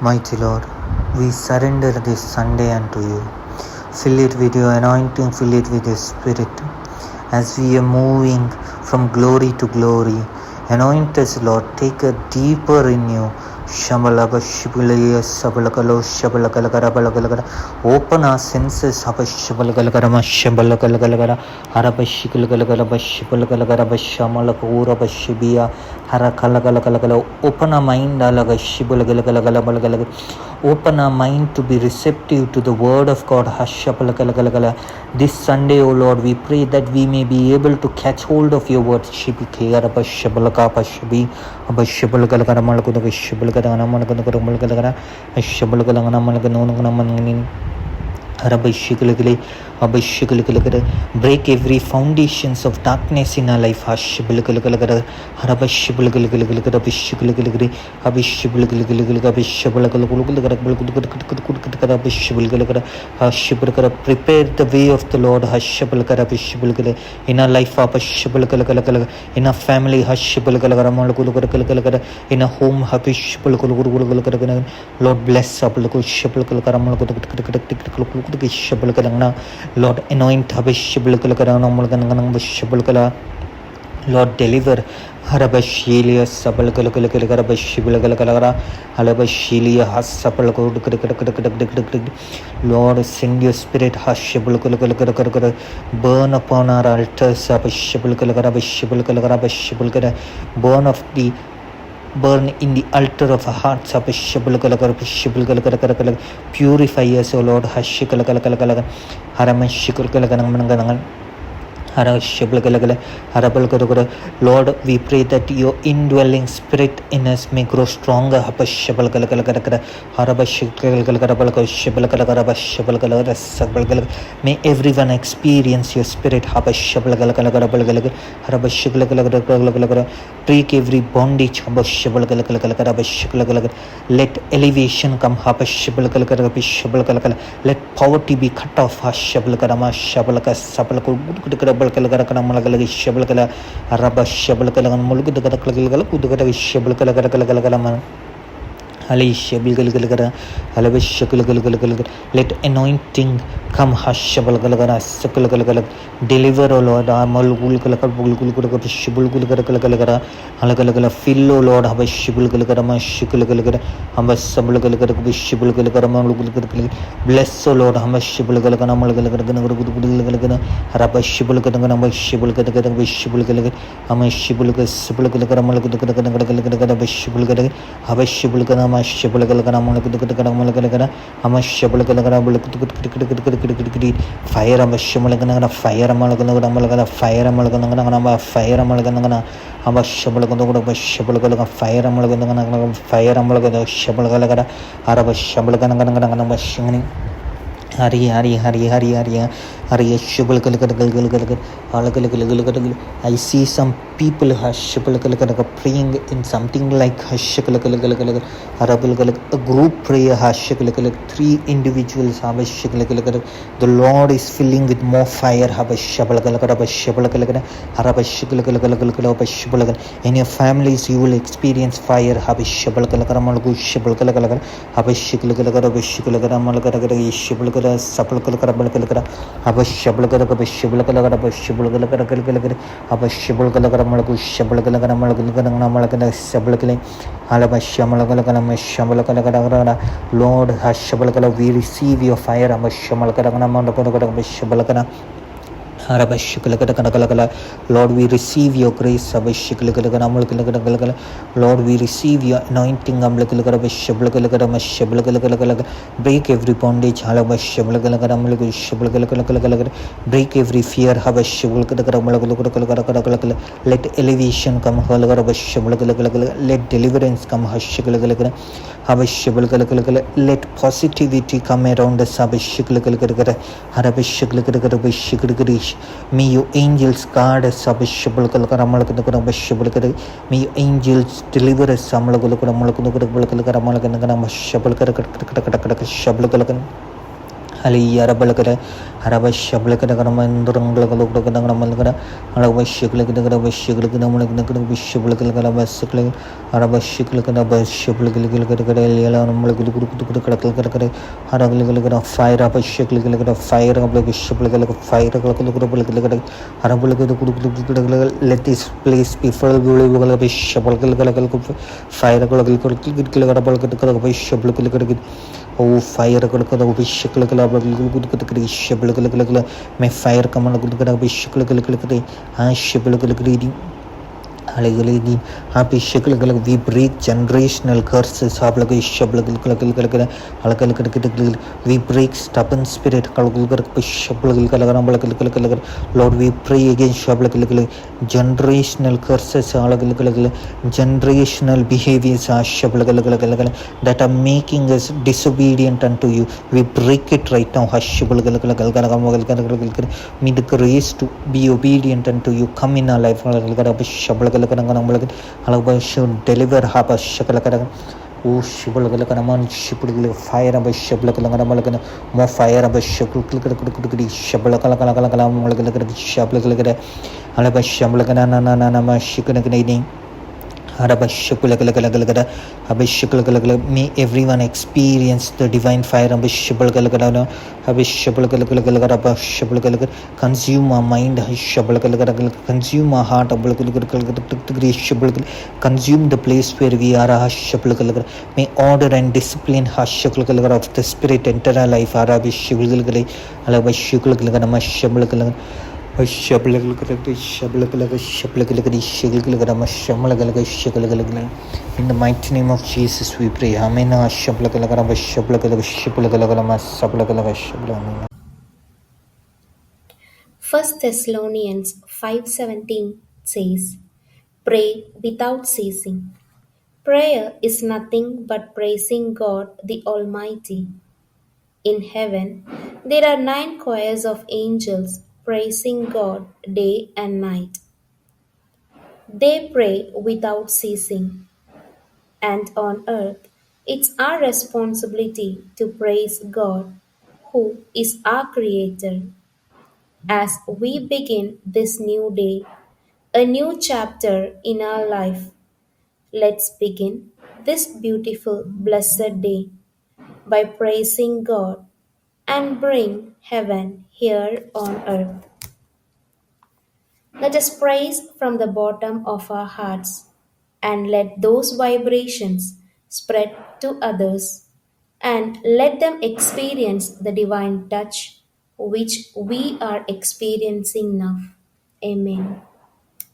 Mighty Lord, we surrender this Sunday unto you. Fill it with your anointing, fill it with your spirit. As we are moving from glory to glory, anoint us, Lord, take a deeper in you. Shamalaba Shibulia Sabalakalo Shabalakalakarabalakalakara. Open our senses, Habashabalakalakara, Shabalakalakalakara, Harabashikalakalakara, Shibalakalakaraba, Shamalakura, Shibia, Harakalakalakala. Open our mind, Alaga Shibalakalakalakala. Open our mind to be receptive to the word of God. Hashabalakalakala. This Sunday, O Lord, we pray that we may be able to catch hold of your word. Shibikayarabashabalakapashabi. Break every foundations of darkness in our life. Prepare the way of the Lord in our life, in our family, in a home. Lord bless. Lord anoint. Lord deliver. Harabashilia Sabalkalakalakarabashibalakalara Halabashilia Hasapalakar. Lord, send your spirit. Hashabalkalakalakarabashibalakalara. Burn upon our altars. Burn in the altar of our hearts. Purify us, O Lord. Lord, we pray that your indwelling spirit in us may grow stronger. May everyone experience your spirit. Break every bondage. Let elevation come. Let poverty be cut off. Let anointing come. Deliver, O Lord. Fill, O Lord. Bless, O Lord. Fire Hari I see some people praying in something like a group prayer. 3 individuals. The Lord is filling with more fire. In your families you will experience fire. Lord, we receive your fire. Lord, we receive your grace. Lord, we receive your anointing. Break every bondage. Break every fear. Let elevation come. Let deliverance come. Let positivity come around us. May your angels guard us. May your angels deliver us. Aliarabalakada, Arabashabalakadamandurangalakadamangalakada, Arabashikalakadamashikalakadamalakada, Arabashikalakadabashikalakada, Fire fire fire, let this place be filled with fire. Oh, fire! May fire come on! Happy we break generational curses. We break stubborn spirit. Lord, we pray against generational curses, generational behaviors that are making us disobedient unto you. We break it right now. May the grace to be obedient unto you come in our life. Deliver Oh, Shibalakanaman, Shipul fire of a Shablakanamalakana, more fire of a Shablakala, Alabashamlakanana, Shikanakading. May everyone experience the divine fire. Consume our mind, consume our heart, consume the place where we are. May order and discipline of the spirit enter our life. In the mighty name of Jesus we pray. Amen. First Thessalonians 5:17 says, "Pray without ceasing." Prayer is nothing but praising God the Almighty. In heaven, there are 9 choirs of angels praising God day and night. They pray without ceasing. And on earth, it's our responsibility to praise God, who is our Creator. As we begin this new day, a new chapter in our life, let's begin this beautiful, blessed day by praising God and bring heaven here on earth. Let us praise from the bottom of our hearts and let those vibrations spread to others and let them experience the divine touch which we are experiencing now. Amen.